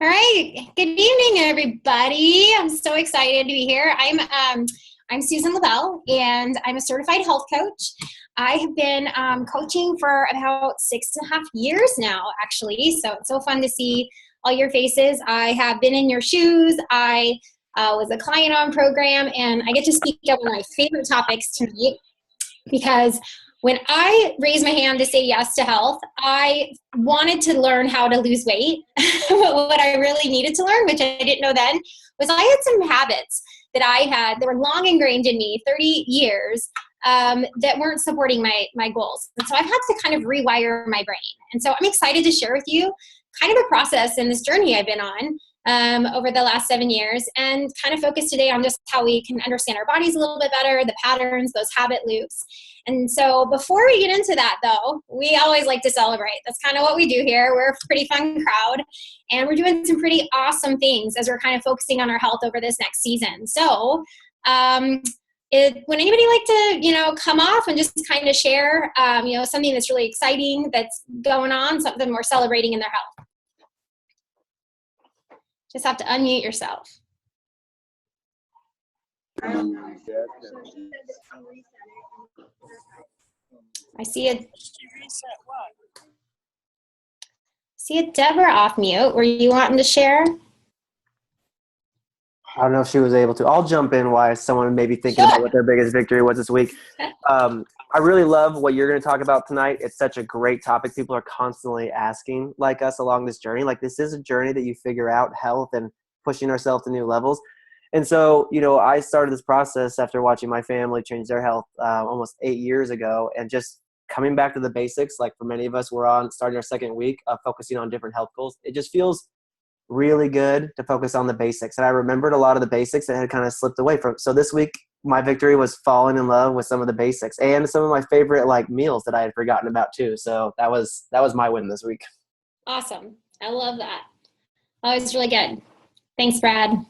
All right. Good evening, everybody. I'm so excited to be here. I'm Susan LaBelle, and I'm a certified health coach. I have been coaching for about 6.5 years now, actually. So it's so fun to see all your faces. I have been in your shoes. I was a client on program, and I get to speak up on my favorite topics tonight because when I raised my hand to say yes to health, I wanted to learn how to lose weight. What I really needed to learn, which I didn't know then, was I had some habits that I had that were long ingrained in me, 30 years, that weren't supporting my goals. And so I've had to kind of rewire my brain. And so I'm excited to share with you kind of a process in this journey I've been on over the last 7 years, and kind of focus today on just how we can understand our bodies a little bit better, the patterns, those habit loops. And so before we get into that, though, we always like to celebrate. That's kind of what we do here. We're a pretty fun crowd, and we're doing some pretty awesome things as we're kind of focusing on our health over this next season. So would anybody like to, come off and just kind of share, something that's really exciting that's going on, something we're celebrating in their health? Just have to unmute yourself. I see a Deborah off mute. Were you wanting to share? I don't know if she was able to. I'll jump in while someone may be thinking about what their biggest victory was this week. I really love what you're going to talk about tonight. It's such a great topic. People are constantly asking like us along this journey. Like, this is a journey that you figure out health and pushing ourselves to new levels. And so, I started this process after watching my family change their health almost 8 years ago, and just coming back to the basics. Like, for many of us, we're starting our second week of focusing on different health goals. It just feels really good to focus on the basics. And I remembered a lot of the basics that had kind of slipped away from. So this week, my victory was falling in love with some of the basics and some of my favorite meals that I had forgotten about too. So that was my win this week. Awesome. I love that. Always really good. Thanks, Brad.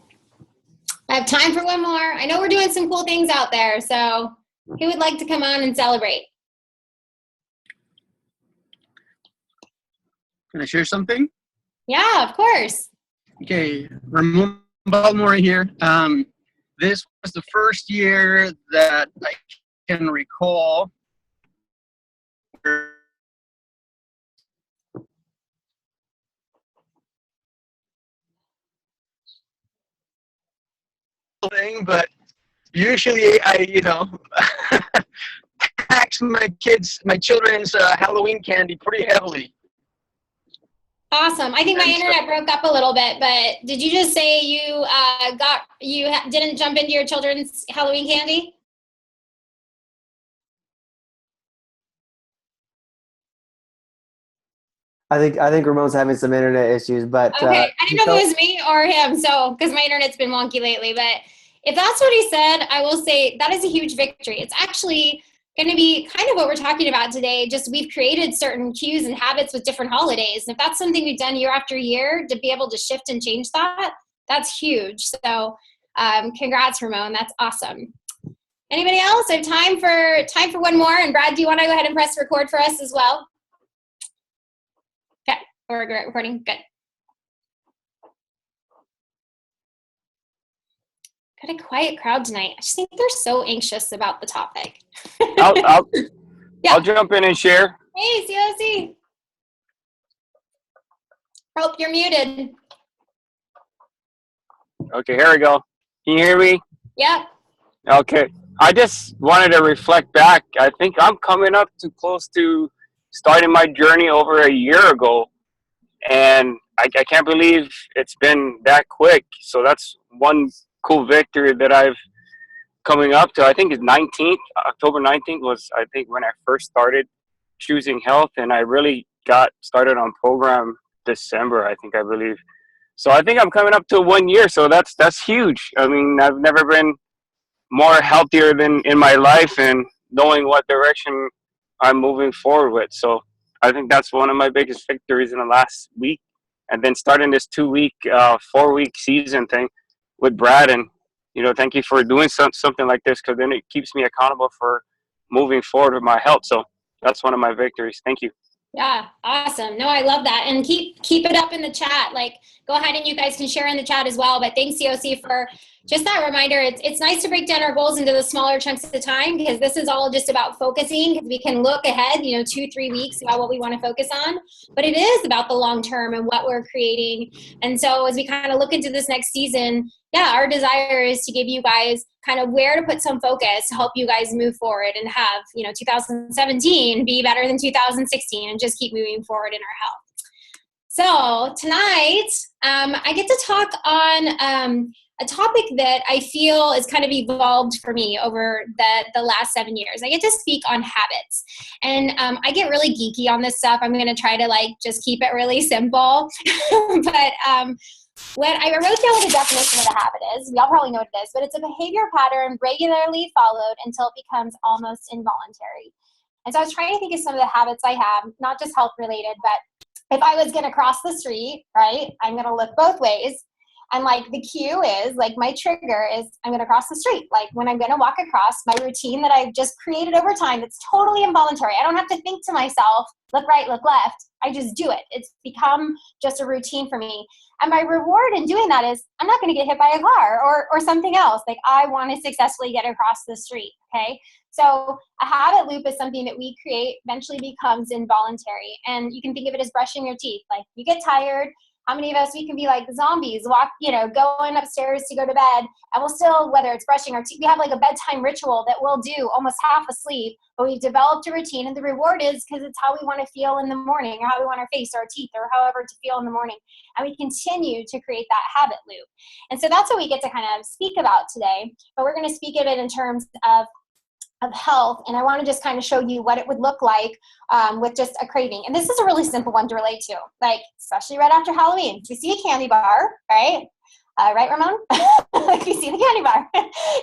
I have time for one more. I know we're doing some cool things out there. So who would like to come on and celebrate? Can I share something? Yeah, of course. Okay, Ramon Baltimore here. This was the first year that I can recall thing, but usually I tax my children's Halloween candy pretty heavily. Awesome. I think my internet broke up a little bit, but did you just say you didn't jump into your children's Halloween candy? I think Ramon's having some internet issues, but okay. I didn't know if it was me or him, so because my internet's been wonky lately. But if that's what he said, I will say that is a huge victory. It's actually going to be kind of what we're talking about today. Just we've created certain cues and habits with different holidays. And if that's something we've done year after year, to be able to shift and change that, that's huge. So congrats, Ramon. That's awesome. Anybody else? I have time for one more. And Brad, do you want to go ahead and press record for us as well? Okay, we're recording. Good. Got a quiet crowd tonight. I just think they're so anxious about the topic. I'll jump in and share. Hey, COC. Oh, you're muted. Okay, here we go. Can you hear me? Yep. Okay. I just wanted to reflect back. I think I'm coming up to close to starting my journey over a year ago. And I can't believe it's been that quick. So that's one cool victory that I've coming up to. I think it's 19th. October 19th was, I think, when I first started choosing health. And I really got started on program December, I believe. So I think I'm coming up to 1 year. So that's huge. I mean, I've never been more healthier than in my life and knowing what direction I'm moving forward with. So I think that's one of my biggest victories in the last week. And then starting this 2-week, 4-week season thing with Brad. And, thank you for doing something like this, because then it keeps me accountable for moving forward with my health. So that's one of my victories. Thank you. Yeah, awesome. No, I love that. And keep it up in the chat. Like, go ahead and you guys can share in the chat as well. But thanks, COC, for just that reminder. It's nice to break down our goals into the smaller chunks at a time, because this is all just about focusing, because we can look ahead, 2-3 weeks about what we want to focus on. But it is about the long term and what we're creating. And so as we kind of look into this next season, yeah, our desire is to give you guys kind of where to put some focus to help you guys move forward and have, 2017 be better than 2016 and just keep moving forward in our health. So tonight, I get to talk on a topic that I feel is kind of evolved for me over the last 7 years. I get to speak on habits, and I get really geeky on this stuff. I'm going to try to just keep it really simple, but when I wrote down what the definition of a habit is, y'all probably know what it is, but it's a behavior pattern regularly followed until it becomes almost involuntary. And so I was trying to think of some of the habits I have, not just health related, but if I was going to cross the street, right, I'm going to look both ways. And the cue is, my trigger is I'm going to cross the street. When I'm going to walk across, my routine that I've just created over time, it's totally involuntary. I don't have to think to myself, look right, look left. I just do it. It's become just a routine for me. And my reward in doing that is I'm not going to get hit by a car or something else. I want to successfully get across the street, okay? So a habit loop is something that we create, eventually becomes involuntary. And you can think of it as brushing your teeth. You get tired. How many of us, we can be like zombies, going upstairs to go to bed, and we'll still, whether it's brushing our teeth, we have a bedtime ritual that we'll do almost half asleep, but we've developed a routine, and the reward is because it's how we want to feel in the morning, or how we want our face or our teeth or however to feel in the morning. And we continue to create that habit loop. And so that's what we get to kind of speak about today, but we're going to speak of it in terms of health, and I want to just kind of show you what it would look like with just a craving. And this is a really simple one to relate to, especially right after Halloween. We see a candy bar, right? Right, Ramon? We see the candy bar.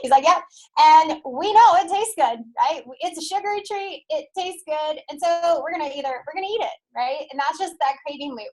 He's like, yeah. And we know it tastes good, right? It's a sugary treat. It tastes good. And so we're going to eat it, right? And that's just that craving loop.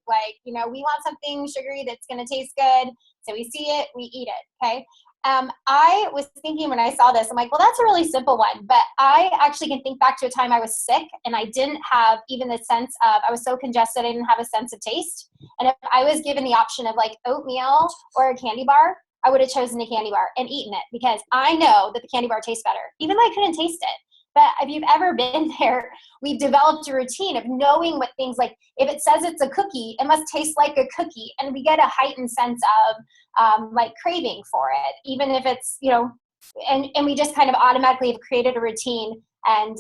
We want something sugary that's going to taste good. So we see it, we eat it, okay? I was thinking when I saw this, I'm like, well, that's a really simple one. But I actually can think back to a time I was sick and I didn't have even the sense of, I was so congested, I didn't have a sense of taste. And if I was given the option of oatmeal or a candy bar, I would have chosen a candy bar and eaten it, because I know that the candy bar tastes better, even though I couldn't taste it. But if you've ever been there, we've developed a routine of knowing what things if it says it's a cookie, it must taste like a cookie. And we get a heightened sense of craving for it, even if it's, and we just kind of automatically have created a routine and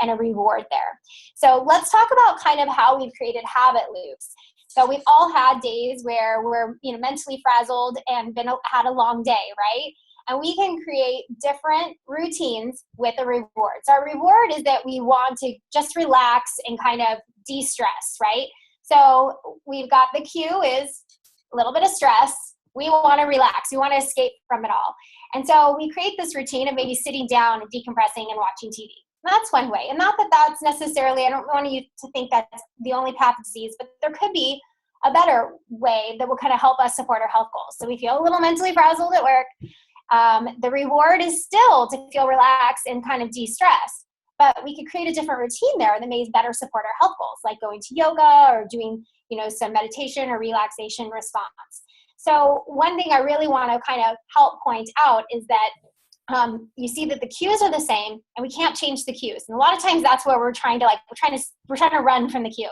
a reward there. So let's talk about kind of how we've created habit loops. So we've all had days where we're, mentally frazzled and had a long day, right? And we can create different routines with a reward. So our reward is that we want to just relax and kind of de-stress, right? So we've got the cue is a little bit of stress. We want to relax. We want to escape from it all. And so we create this routine of maybe sitting down and decompressing and watching TV. That's one way. And not that that's necessarily, I don't want you to think that's the only path of disease, but there could be a better way that will kind of help us support our health goals. So we feel a little mentally frazzled at work. The reward is still to feel relaxed and kind of de-stress, but we could create a different routine there that may better support our health goals, like going to yoga or doing, some meditation or relaxation response. So one thing I really want to kind of help point out is that you see that the cues are the same, and we can't change the cues. And a lot of times that's where we're trying to run from the cue.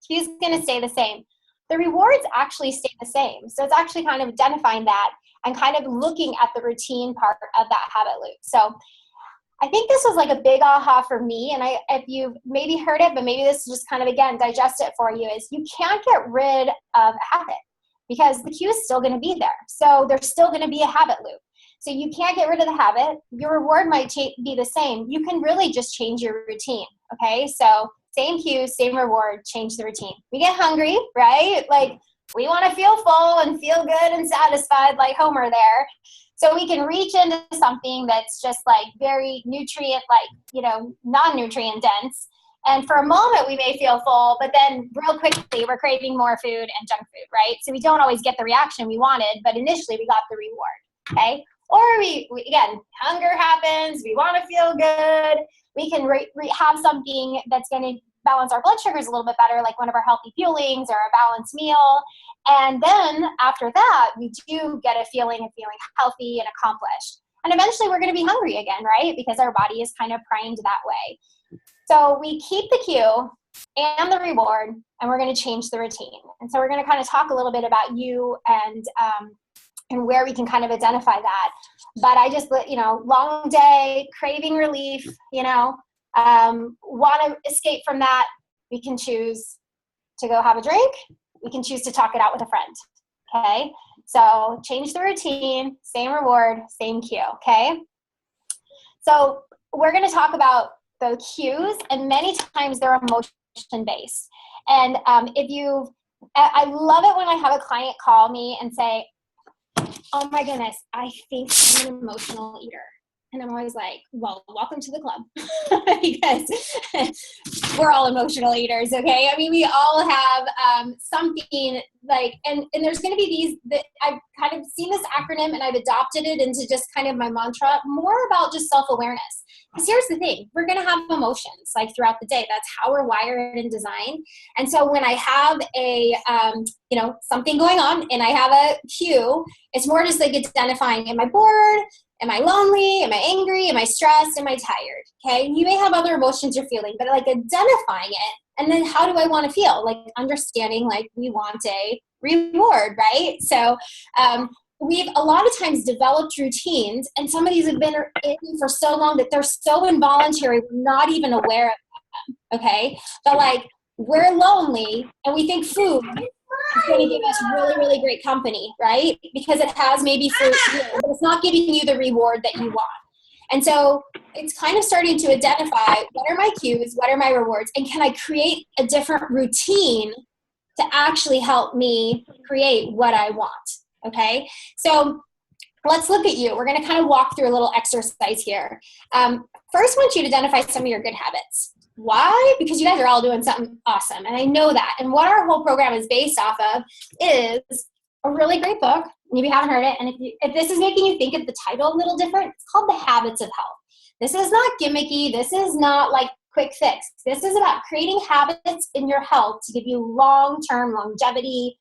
Cue's going to stay the same. The rewards actually stay the same. So it's actually kind of identifying that and kind of looking at the routine part of that habit loop. So I think this was a big aha for me. And if you've maybe heard it, but maybe this is just kind of, again, digest it for you, is you can't get rid of a habit because the cue is still going to be there. So there's still going to be a habit loop. So you can't get rid of the habit. Your reward might be the same. You can really just change your routine. Okay. So same cue, same reward, change the routine. We get hungry, right? We want to feel full and feel good and satisfied like Homer there. So we can reach into something that's just very nutrient, non-nutrient dense. And for a moment we may feel full, but then real quickly we're craving more food and junk food, right? So we don't always get the reaction we wanted, but initially we got the reward, okay? Or we again, hunger happens, we want to feel good. We can have something that's going to balance our blood sugars a little bit better, like one of our healthy fuelings or a balanced meal. And then after that, we do get a feeling of feeling healthy and accomplished. And eventually we're going to be hungry again, right? Because our body is kind of primed that way. So we keep the cue and the reward, and we're going to change the routine. And so we're going to kind of talk a little bit about you and where we can kind of identify that. But I just, long day, craving relief, want to escape from that, we can choose to go have a drink. We can choose to talk it out with a friend, okay? So change the routine, same reward, same cue, okay? So we're going to talk about the cues, and many times they're emotion-based. And I love it when I have a client call me and say, oh my goodness, I think I'm an emotional eater. And I'm always like, well, welcome to the club. Because we're all emotional eaters, okay? I mean, we all have something like, and there's going to be these, that I've kind of seen this acronym and I've adopted it into just kind of my mantra, more about just self-awareness. Because here's the thing, we're going to have emotions like throughout the day. That's how we're wired and designed. And so when I have a, something going on and I have a cue, it's more just like identifying, am I bored? Am I lonely? Am I angry? Am I stressed? Am I tired? Okay. You may have other emotions you're feeling, but like identifying it. And then how do I want to feel? Like understanding, like we want a reward, right? So, we've a lot of times developed routines, and some of these have been in for so long that they're so involuntary, we're not even aware of them, okay? But like, we're lonely, and we think food is going to give us really, really great company, right? Because it has maybe fruit, but it's not giving you the reward that you want. And so it's kind of starting to identify, what are my cues, what are my rewards, and can I create a different routine to actually help me create what I want? Okay, so let's look at you. We're going to kind of walk through a little exercise here. First, I want you to identify some of your good habits. Why? Because you guys are all doing something awesome, and I know that. And what our whole program is based off of is a really great book. And if you haven't heard it, and if this is making you think of the title a little different, it's called The Habits of Health. This is not gimmicky. This is not like quick fix. This is about creating habits in your health to give you long-term longevity,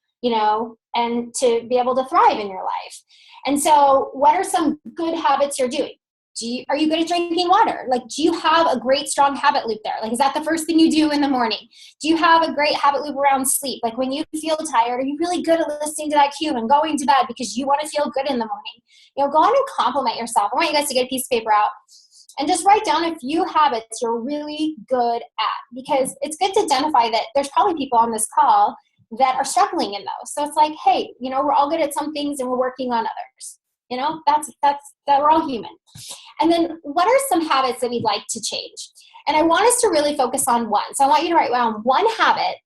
and to be able to thrive in your life. And so what are some good habits you're doing? Are you good at drinking water? Like, do you have a great strong habit loop there? Like, is that the first thing you do in the morning? Do you have a great habit loop around sleep? Like, when you feel tired, are you really good at listening to that cue and going to bed because you want to feel good in the morning? Go on and compliment yourself. I want you guys to get a piece of paper out and just write down a few habits you're really good at, because it's good to identify that there's probably people on this call that are struggling in those. So it's like, hey, we're all good at some things and we're working on others. That we're all human. And then what are some habits that we'd like to change? And I want us to really focus on one. So I want you to write down one habit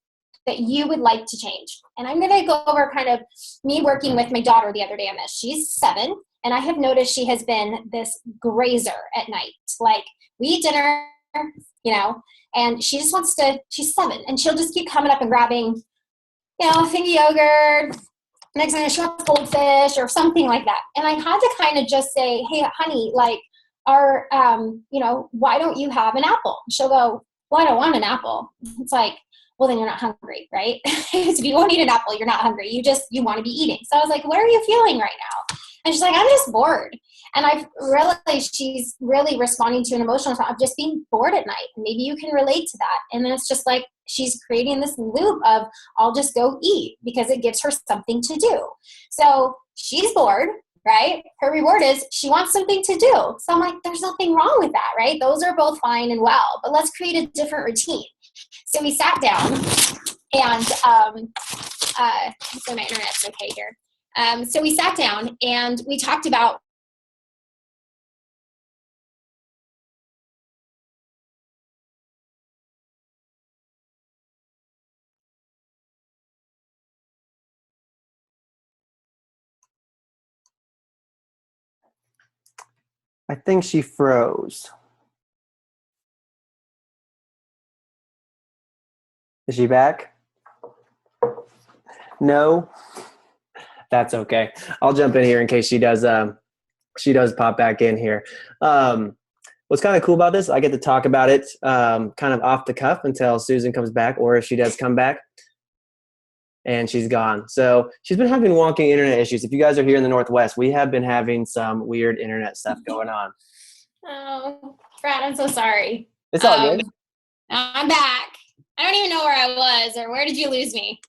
that you would like to change. And I'm going to go over kind of me working with my daughter the other day on this. She's 7, and I have noticed she has been this grazer at night. Like, we eat dinner, and she just wants to, she's 7, and she'll just keep coming up and grabbing, a thing of yogurt. Next thing she wants goldfish or something like that. And I had to kind of just say, hey, honey, like, why don't you have an apple? She'll go, well, I don't want an apple. It's like, well, then you're not hungry, right? If you won't eat an apple, you're not hungry. You want to be eating. So I was like, what are you feeling right now? And she's like, I'm just bored. And I've realized she's really responding to an emotional response of just being bored at night. Maybe you can relate to that. And then it's just like, she's creating this loop of, I'll just go eat because it gives her something to do. So she's bored, right? Her reward is she wants something to do. So I'm like, there's nothing wrong with that, right? Those are both fine and well, but let's create a different routine. So we sat down and, so my internet's okay here. So we sat down and we talked about I think she froze. Is she back? No? That's okay. I'll jump in here in case she does pop back in here. what's kind of cool about this, I get to talk about it kind of off the cuff until Susan comes back, or if she does come back. And she's gone. So she's been having wonky internet issues. If you guys are here in the Northwest, we have been having some weird internet stuff going on. Oh, Brad, I'm so sorry. It's all good. I'm back. I don't even know where I was, or where did you lose me?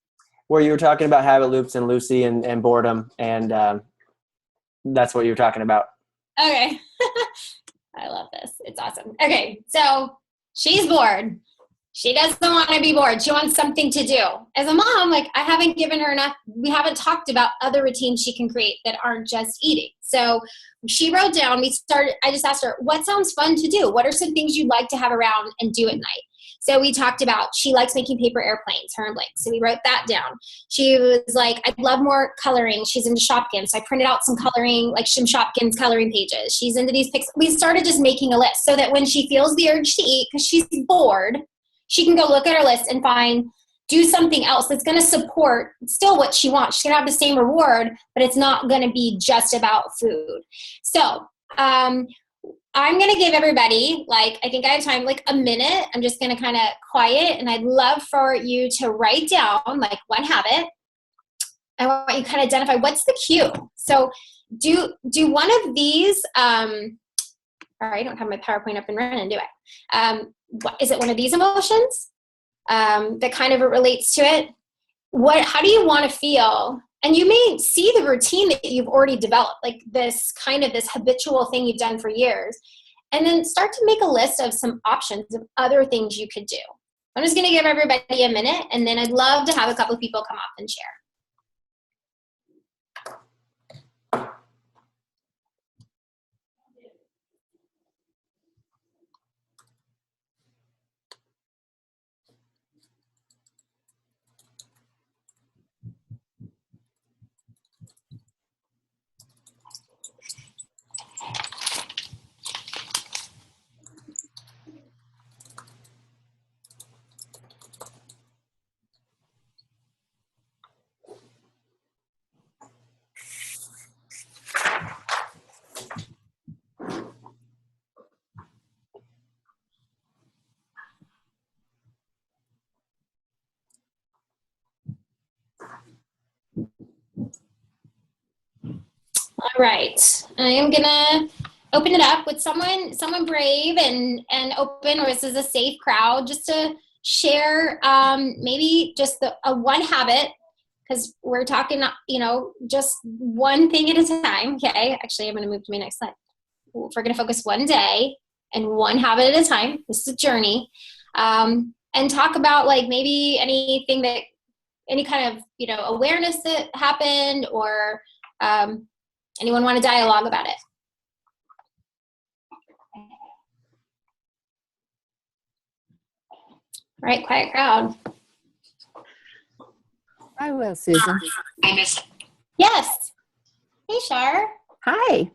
Where you were talking about habit loops and Lucy and boredom, and that's what you were talking about. Okay. I love this. It's awesome. Okay, so she's bored. She doesn't want to be bored. She wants something to do. As a mom, like, I haven't given her enough. We haven't talked about other routines she can create that aren't just eating. So she wrote down, I just asked her, what sounds fun to do? What are some things you'd like to have around and do at night? So we talked about, she likes making paper airplanes, her and Blake. So we wrote that down. She was like, I'd love more coloring. She's into Shopkins. So I printed out some coloring, like some Shopkins coloring pages. She's into these pics. We started just making a list so that when she feels the urge to eat, because she's bored, she can go look at her list and do something else that's going to support still what she wants. She's going to have the same reward, but it's not going to be just about food. So I'm going to give everybody, like, I think I have time, like a minute. I'm just going to kind of quiet, and I'd love for you to write down like one habit. I want you to kind of identify what's the cue. So do one of these, I don't have my PowerPoint up and running, do I? Is it one of these emotions that kind of relates to it? How do you want to feel? And you may see the routine that you've already developed, like this habitual thing you've done for years, and then start to make a list of some options of other things you could do. I'm just going to give everybody a minute, and then I'd love to have a couple of people come up and share. All right, I am gonna open it up with someone brave and open, or this is a safe crowd, just to share maybe just a one habit, because we're talking, just one thing at a time. Okay, actually, I'm gonna move to my next slide. We're gonna focus one day and one habit at a time. This is a journey, and talk about like maybe anything that, any kind of awareness that happened, or anyone want to dialogue about it? All right, quiet crowd. I will, Susan. Yes. Hey, Shar. Hi.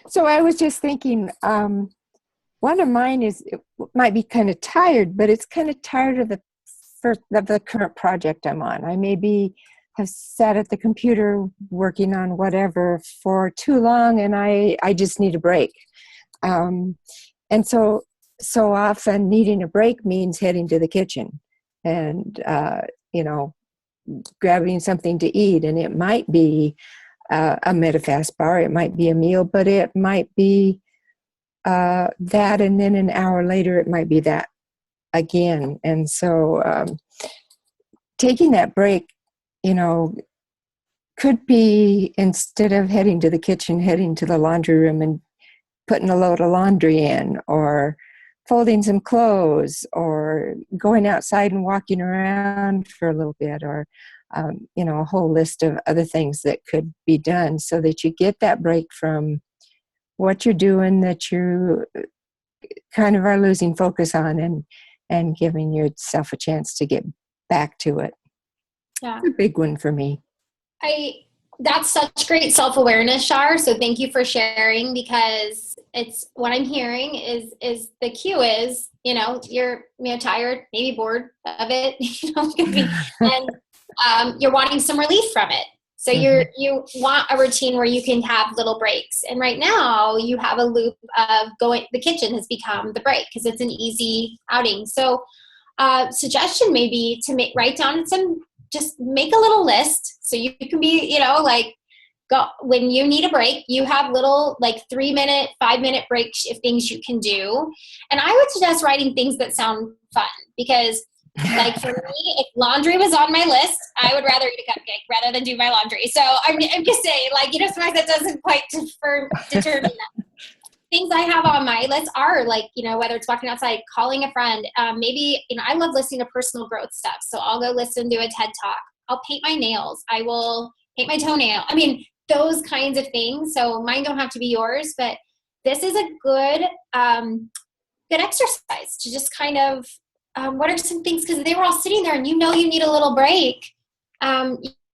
So I was just thinking, one of mine it might be kind of tired, but it's kind of tired of the current project I'm on. I maybe have sat at the computer working on whatever for too long, and I just need a break. And so often needing a break means heading to the kitchen and, grabbing something to eat. And it might be a Metafast bar, it might be a meal, but it might be that, and then an hour later it might be that again. And so taking that break, could be, instead of heading to the kitchen, heading to the laundry room and putting a load of laundry in, or folding some clothes, or going outside and walking around for a little bit, or a whole list of other things that could be done, so that you get that break from what you're doing that you kind of are losing focus on, and giving yourself a chance to get back to it. Yeah. It's a big one for me. That's such great self-awareness, Shar. So thank you for sharing, because it's what I'm hearing is the cue is, you're tired, maybe bored of it, and you're wanting some relief from it. So you want a routine where you can have little breaks. And right now you have a loop of the kitchen has become the break because it's an easy outing. So suggestion may be to write down just make a little list. So you can be, like, go when you need a break, you have little like 3-minute, 5-minute breaks of things you can do. And I would suggest writing things that sound fun because like for me, if laundry was on my list, I would rather eat a cupcake rather than do my laundry. So I'm just saying, like, sometimes that doesn't quite determine that. Things I have on my list are like, whether it's walking outside, calling a friend, maybe, I love listening to personal growth stuff. So I'll go listen to a TED Talk. I'll paint my nails. I will paint my toenail. I mean, those kinds of things. So mine don't have to be yours, but this is a good exercise to just kind of, what are some things, because they were all sitting there and you need a little break.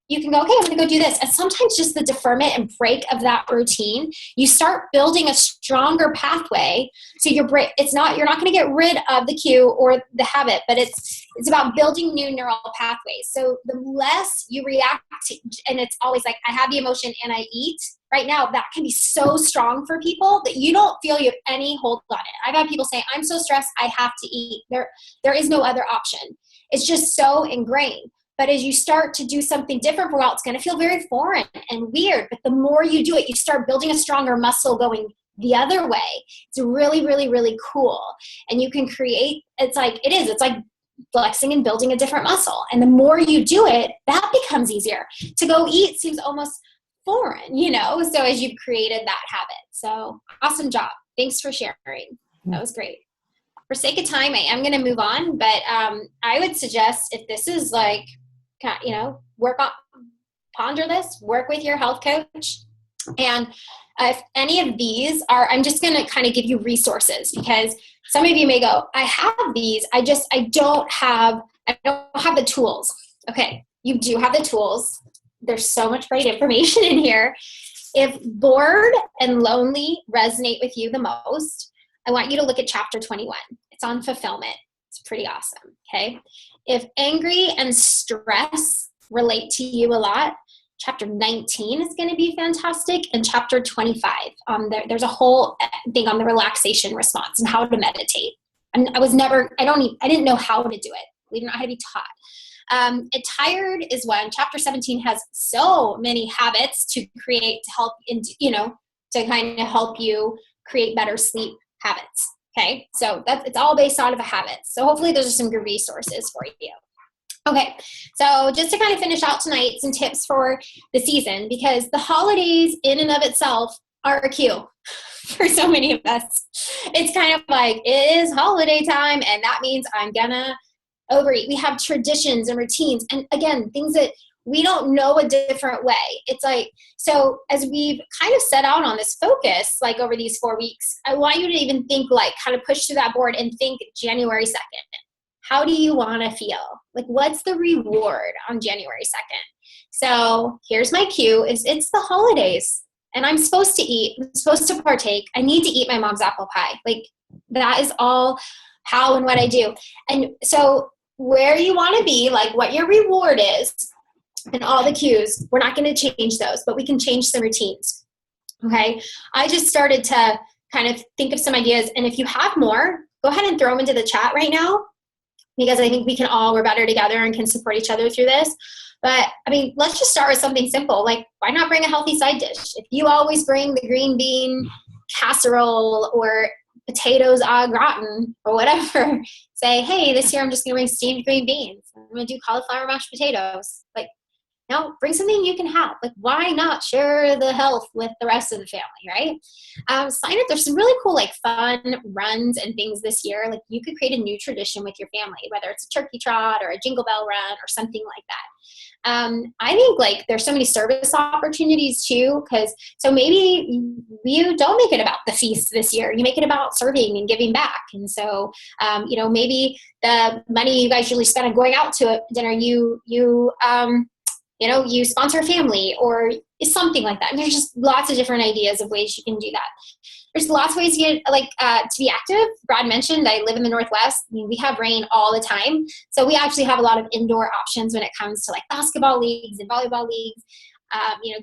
You can go, okay, I'm going to go do this. And sometimes just the deferment and break of that routine, you start building a stronger pathway. So you're not going to get rid of the cue or the habit, but it's about building new neural pathways. So the less you react to, and it's always like, I have the emotion and I eat. Right now, that can be so strong for people that you don't feel you have any hold on it. I've had people say, I'm so stressed, I have to eat. There is no other option. It's just so ingrained. But as you start to do something different for a while, it's going to feel very foreign and weird. But the more you do it, you start building a stronger muscle going the other way. It's really, really, really cool. And you can create, it's like flexing and building a different muscle. And the more you do it, that becomes easier. To go eat seems almost foreign, so as you've created that habit. So awesome job. Thanks for sharing. That was great. For sake of time, I am going to move on, but I would suggest if this is like, ponder this, work with your health coach. And if any of these I'm just going to kind of give you resources because some of you may go, I have these. I don't have the tools. Okay. You do have the tools. There's so much great information in here. If bored and lonely resonate with you the most, I want you to look at chapter 21. It's on fulfillment. It's pretty awesome. Okay. If angry and stress relate to you a lot, chapter 19 is going to be fantastic. And chapter 25, there's a whole thing on the relaxation response and how to meditate. And I didn't know how to do it. We didn't know how to be taught. Tired is one. Chapter 17 has so many habits to create to help, to kind of help you create better sleep habits. Okay. So it's all based out of a habit. So hopefully those are some good resources for you. Okay. So just to kind of finish out tonight, some tips for the season, because the holidays in and of itself are a cue for so many of us. It's kind of like, it is holiday time. And that means I'm gonna overeat. We have traditions and routines. And again, things that we don't know a different way. It's like, so as we've kind of set out on this focus, like over these 4 weeks, I want you to even think, like, kind of push through that board and think January 2nd. How do you want to feel? Like, what's the reward on January 2nd? So here's my cue is it's the holidays and I'm supposed to eat, I'm supposed to partake. I need to eat my mom's apple pie. Like, that is all how and what I do. And so where you want to be, like what your reward is, and all the cues, we're not going to change those, but we can change some routines. Okay. I just started to kind of think of some ideas. And if you have more, go ahead and throw them into the chat right now, because I think we're better together and can support each other through this. But I mean, let's just start with something simple. Like, why not bring a healthy side dish? If you always bring the green bean casserole or potatoes au gratin or whatever, say, hey, this year I'm just going to bring steamed green beans. I'm going to do cauliflower mashed potatoes. Like, no, bring something you can have. Like, why not share the health with the rest of the family, right? Sign up. There's some really cool, like, fun runs and things this year. Like, you could create a new tradition with your family, whether it's a turkey trot or a jingle bell run or something like that. I think, like, there's so many service opportunities too, so maybe you don't make it about the feast this year. You make it about serving and giving back. And so, maybe the money you guys usually spend on going out to dinner, you sponsor a family or something like that. And there's just lots of different ideas of ways you can do that. There's lots of ways to get, to be active. Brad mentioned I live in the Northwest. I mean, we have rain all the time. So we actually have a lot of indoor options when it comes to, like, basketball leagues and volleyball leagues.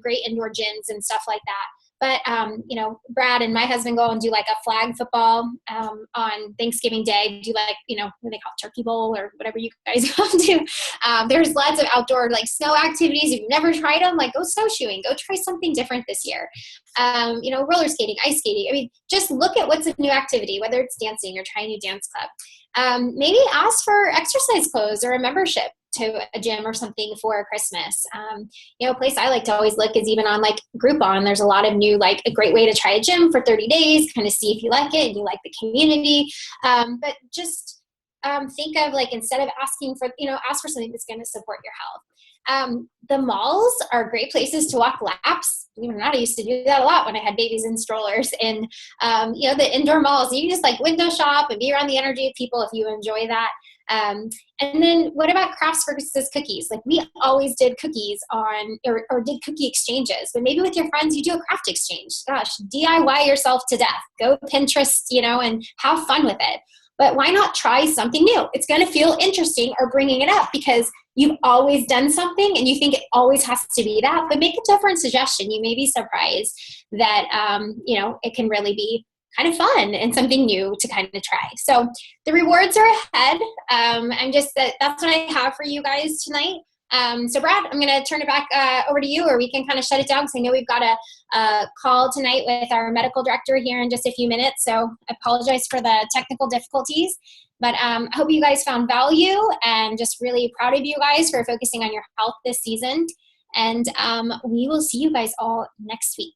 great indoor gyms and stuff like that. But, Brad and my husband go and do like a flag football on Thanksgiving Day, do like, what they call it, turkey bowl or whatever you guys go do. There's lots of outdoor like snow activities. If you've never tried them, like go snowshoeing, go try something different this year. Roller skating, ice skating. I mean, just look at what's a new activity, whether it's dancing or try a new dance club. Maybe ask for exercise clothes or a membership to a gym or something for Christmas. A place I like to always look is even on like Groupon. There's a lot of new, like a great way to try a gym for 30 days, kind of see if you like it and you like the community. But just think of like, instead of asking for, ask for something that's going to support your health. The malls are great places to walk laps. Believe it or not, I used to do that a lot when I had babies in strollers. And, the indoor malls, you can just like window shop and be around the energy of people if you enjoy that. And then what about crafts versus cookies? Like we always did cookies or did cookie exchanges, but maybe with your friends, you do a craft exchange. Gosh, DIY yourself to death. Go Pinterest, and have fun with it. But why not try something new? It's going to feel interesting or bringing it up because you've always done something and you think it always has to be that, but make a different suggestion. You may be surprised that, it can really be kind of fun and something new to kind of try. So the rewards are ahead. That's what I have for you guys tonight. So Brad, I'm going to turn it back over to you, or we can kind of shut it down because I know we've got a call tonight with our medical director here in just a few minutes. So I apologize for the technical difficulties, but I hope you guys found value and just really proud of you guys for focusing on your health this season. And we will see you guys all next week.